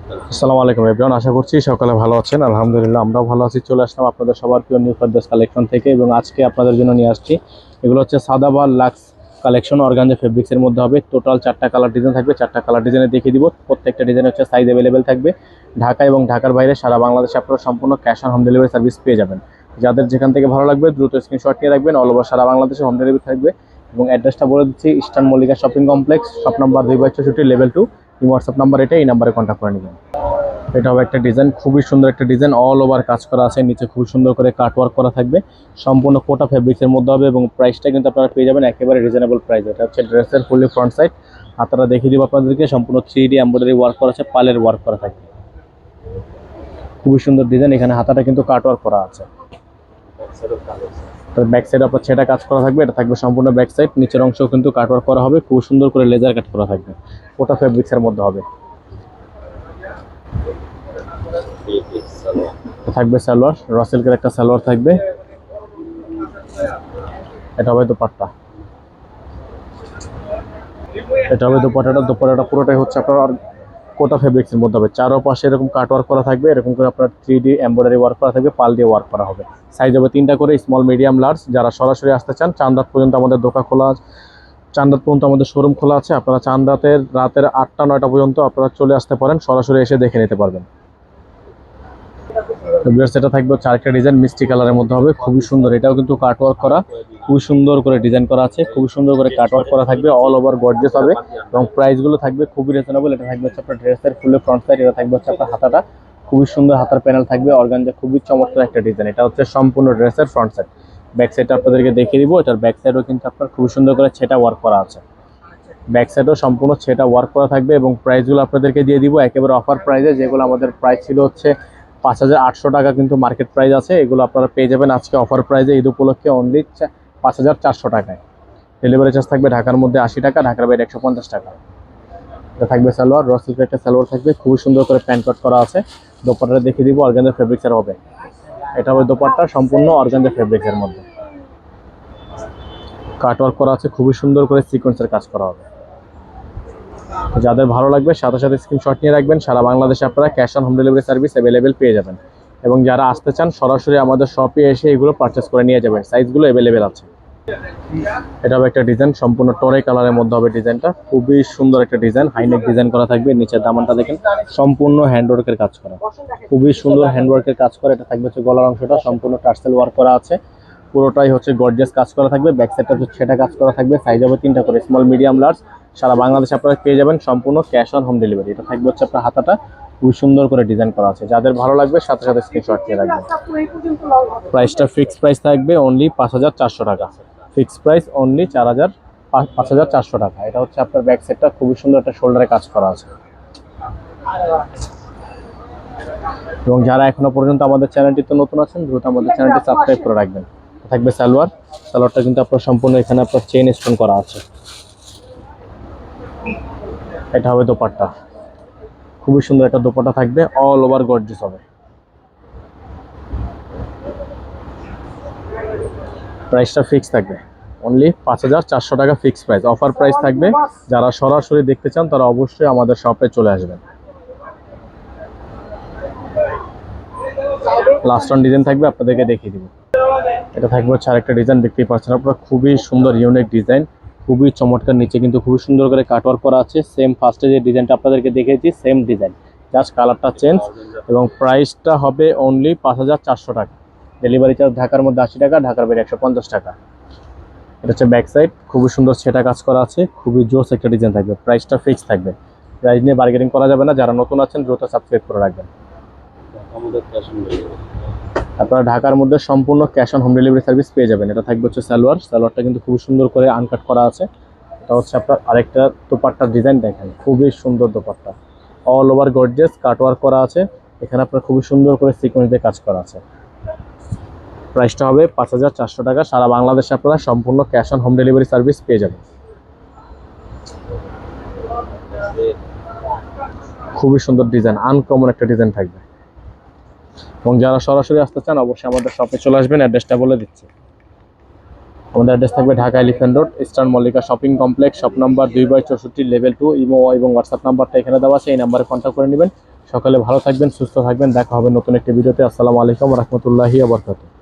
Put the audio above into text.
আসসালামু আলাইকুম এভরিওয়ান, আশা করছি সকালে ভালো আছেন। আলহামদুলিল্লাহ আমরাও ভালো আছি। চলে আসলাম আপনাদের সবার প্রিয় নিউ ফারদাস কালেকশন থেকে এবং আজকে আপনাদের জন্য নিয়ে আসছি এগুলো হচ্ছে সাদাবাহার লাক্স কালেকশন অর্গানজা ফেব্রিক্সের মধ্যে হবে। টোটাল 4টা কালার ডিজাইন থাকবে, 4টা কালার ডিজাইনে দেখিয়ে দিব। প্রত্যেকটা ডিজাইন হচ্ছে সাইজ অ্যাভেলেবেল থাকবে। ঢাকা এবং ঢাকার বাইরে সারা বাংলাদেশে আপনারা সম্পূর্ণ cash on home delivery service পেয়ে যাবেন। যাদের যেখান থেকে ভালো লাগবে দ্রুত স্ক্রিনশট নিয়ে রাখবেন। অল ওভার সারা বাংলাদেশে হোম ডেলিভারি থাকবে এবং অ্যাড্রেসটা বলে দিচ্ছি, eastern Mallika shopping complex, shop number 2/64, level 2। WhatsApp number এটা, এই নাম্বারে কন্ট্যাক্ট করে নেবেন। এটা হবে একটা ডিজাইন, খুবই সুন্দর একটা ডিজাইন, অল ওভার কাজ করা আছে, নিচে খুবই সুন্দর করে কাট ওয়ার্ক করা থাকবে, সম্পূর্ণ কোটা ফেব্রিক্সের মধ্যে হবে এবং প্রাইসটা কিন্তু আপনারা পেয়ে যাবেন একেবারে রিজনেবল প্রাইস। এটা হচ্ছে ড্রেসের ফুলি ফ্রন্ট সাইড, হাতারা দেখিয়ে দিব আপনাদেরকে, সম্পূর্ণ 3D এমব্রয়ডারি ওয়ার্ক করা আছে, পালের ওয়ার্ক করা থাকবে, খুবই সুন্দর ডিজাইন। এখানে হাতাটা কিন্তু কাট ওয়ার্ক করা আছে। ব্যাক সাইড আপনার ছেটা কাজ করা থাকবে, এটা থাকবে সম্পূর্ণ ব্যাক সাইড, নিচের অংশও কিন্তু কাট ওয়ার্ক করা হবে, খুব সুন্দর করে লেজার কাট করা থাকবে, কোটা ফেব্রিক্সের মধ্যে হবে। থাকবে সালোয়ার, র সিল্কের একটা সালোয়ার থাকবে। এটা হবে দোপাট্টা, এটা হবে দোপাট্টাটা। দোপাট্টাটা পুরোটাই হচ্ছে আপনার কোটা ফেব্রিক্সের মধ্যে হবে, চারোপাশে এরকম কাট ওয়ার্ক করা থাকবে, এরকম করে আপনার 3D এমব্রয়ডারি ওয়ার্ক করা থাকবে, পাল দিয়ে ওয়ার্ক করা হবে। সাইজ হবে 3টা করে, স্মল, মিডিয়াম, লার্জ। যারা সরাসরি আসতে চান, চাঁদরাত পর্যন্ত আমাদের দোকান খোলা আছে, চাঁদরাত পর্যন্ত আমাদের শোরুম খোলা আছে। আপনারা চাঁদরাতের রাতের 8টা-9টা পর্যন্ত আপনারা চলে আসতে পারেন, সরাসরি এসে দেখে নিতে পারবেন। এটা থাকবে হচ্ছে আরেকটা ডিজাইন, মিষ্টি কালারের মধ্যে হবে, খুবই সুন্দর। এটাও কিন্তু কাট ওয়ার্ক করা, খুবই সুন্দর করে ডিজাইন করা আছে, খুবই সুন্দর করে কাট ওয়ার্ক করা থাকবে, অল ওভার গর্জিয়াস হবে এবং প্রাইসগুলো থাকবে খুবই রিজনেবল। এটা থাকবে হচ্ছে আপনার ড্রেসের ফুলে ফ্রন্ট সাইড, এটা থাকবে হচ্ছে আপনার হাতাটা, খুবই সুন্দর হাতার প্যানেল থাকবে, অর্গানজা, খুবই চমৎকার একটা ডিজাইন। এটা হচ্ছে সম্পূর্ণ ড্রেসের ফ্রন্ট সাইড। ব্যাক সাইডটা আপনাদেরকে দেখিয়ে দিব। এটার ব্যাক সাইডও কিন্তু আপনার খুবই সুন্দর করে ছেটা ওয়ার্ক করা আছে, ব্যাক সাইডও সম্পূর্ণ ছেটা ওয়ার্ক করা থাকবে এবং প্রাইসগুলো আপনাদেরকে দিয়ে দিব একেবারে অফার প্রাইসে। যেগুলো আমাদের প্রাইস ছিল হচ্ছে 5,800 টাকা, কিন্তু মার্কেট প্রাইস আছে, এগুলো আপনারা পেয়ে যাবেন আজকে অফার প্রাইসে, ঈদ উপলক্ষে অনলি 5,400 টাকায়। ডেলিভারি চার্জ থাকবে ঢাকার মধ্যে 80 টাকা, ঢাকার বাইরে 150 টাকা। এটা থাকবে সালোয়ার, র সিল্কের একটা সালোয়ার থাকবে, খুবই সুন্দর করে প্যান্ট কাট করা আছে। দোপাট্টাটা দেখিয়ে দিব, অর্গানজা ফেব্রিক্সের হবে। এটা হবে দোপাট্টা, সম্পূর্ণ অর্গানজা ফেব্রিক্সের মধ্যে কাট ওয়ার্ক করা আছে, খুবই সুন্দর করে সিকোয়েন্সের কাজ করা হবে। যাদের ভালো লাগবে সাথে সাথে স্ক্রিনশট নিয়ে রাখবেন। সারা বাংলাদেশে আপনারা cash on home delivery service available পেয়ে যাবেন এবং যারা আসতে চান সরাসরি আমাদের শপে এসে এগুলো পারচেস করে নিয়ে যাবেন, সাইজগুলো অ্যাভেলেবেল আছে। এটা হবে একটা ডিজাইন, সম্পূর্ণ টরে কালারের মধ্যে হবে ডিজাইনটা, খুবই সুন্দর একটা ডিজাইন, হাইনেক ডিজাইন করা থাকবে। নিচের দামানটা দেখেন, সম্পূর্ণ হ্যান্ডওয়ার্কের কাজ করা, খুবই সুন্দর হ্যান্ডওয়ার্কের কাজ করা। এটা থাকবে হচ্ছে গলার অংশটা সম্পূর্ণ টার্সেল ওয়ার্ক করা আছে, পুরোটাই হচ্ছে গর্জিয়াস কাজ করা থাকবে। ব্যাক সাইডটা হচ্ছে সেটা কাজ করা থাকবে, সাইজ হবে 3টা করে, স্মল, মিডিয়াম, লার্জ। সারা বাংলাদেশে আপনারা পেয়ে যাবেন সম্পূর্ণ ক্যাশ অন হোম ডেলিভারি। এটা থাকবে হচ্ছে আপনার হাতাটা, খুব সুন্দর করে ডিজাইন করা আছে। যাদের ভালো লাগবে সাথে সাথে স্ক্রিনশট নিয়ে রাখবেন। প্রাইসটা ফিক্সড প্রাইস থাকবে অনলি 5,400 টাকা, ফিক্সড প্রাইস অনলি 5,400 টাকা। এটা হচ্ছে আপনার ব্যাক সাইডটা, খুবই সুন্দর একটা শোল্ডারে কাজ করা আছে। এবং যারা এখনো পর্যন্ত আমাদের চ্যানেলটিতে নতুন আছেন দ্রুত আমাদের চ্যানেলটি সাবস্ক্রাইব করে রাখবেন। থাকবে সালোয়ার, সালোয়ারটা কিন্তু আপনার সম্পূর্ণ এখানে আপনার চেইন স্টোন করা আছে। এটা হবে দোপাট্টা, খুবই সুন্দর একটা দোপাট্টা থাকবে, অল ওভার গর্জিয়াস হবে। প্রাইসটা ফিক্স থাকবে অনলি 5,400 টাকা, ফিক্স প্রাইস, অফার প্রাইস থাকবে। যারা সরাসরি দেখতে চান তারা অবশ্যই আমাদের শপে চলে আসবেন। লাস্ট ওয়ান ডিজাইন থাকবে, আপনাদেরকে দেখিয়ে দিব। এটা থাকবে হচ্ছে আরেকটা ডিজাইন, দেখতেই পাচ্ছেন আপনারা, খুবই সুন্দর ইউনিক ডিজাইন, খুবই চমৎকার। নিচে কিন্তু খুবই সুন্দর করে কাটওয়ার্ক করা আছে, সেম ফার্স্টে যে ডিজাইনটা আপনাদেরকে দেখিয়েছি সেম ডিজাইন, জাস্ট কালারটা চেঞ্জ। এবং প্রাইসটা হবে অনলি 5,400 টাকা। ডেলিভারি চার্জ ঢাকার মধ্যে 80 টাকা, ঢাকার বাইরে 150 টাকা। এটা হচ্ছে ব্যাক সাইড, খুবই সুন্দর সেটা কাজ করা আছে, খুবই জোস একটা ডিজাইন থাকবে। প্রাইসটা ফিক্স থাকবে, প্রাইস নিয়ে বার্গেনিং করা যাবে না। যারা নতুন আছেন দ্রুত সাবস্ক্রাইব করে রাখবেন। আপনারা ঢাকার মধ্যে সম্পূর্ণ cash on home delivery service পেয়ে যাবেন। এটা থাকবে হচ্ছে সালোয়ার, সালোয়ারটা কিন্তু খুব সুন্দর করে আনকাট করা আছে। এটা হচ্ছে আপনার আরেকটা দোপাট্টার ডিজাইন, দেখেন খুবই সুন্দর দোপাট্টা, অল ওভার গর্জিয়াস কাট ওয়ার্ক করা আছে। এখানে আপনার খুবই সুন্দর করে সিকোয়েন্স দিয়ে কাজ করা আছে। প্রাইসটা হবে 5,400 টাকা। সারা বাংলাদেশে আপনারা সম্পূর্ণ cash on home delivery service পেয়ে যাবেন। খুবই সুন্দর ডিজাইন, আনকমন একটা ডিজাইন থাকবে। এবং যারা সরাসরি আসতে চান অবশ্যই আমাদের শপে চলে আসবেন। অ্যাড্রেসটা বলে দিচ্ছি, আমাদের অ্যাড্রেস থাকবে Dhaka elephant road, eastern Mallika shopping complex, shop number 2/64, level 2। Imo এবং হোয়াটসঅ্যাপ নাম্বারটা এখানে দেওয়া আছে, এই নাম্বারে কন্ট্যাক্ট করে নেবেন। সকালে ভালো থাকবেন, সুস্থ থাকবেন। দেখা হবে নতুন একটি ভিডিওতে। আসসালামু আলাইকুম ওয়া রাহমাতুল্লাহি ওয়া বারাকাতুহু।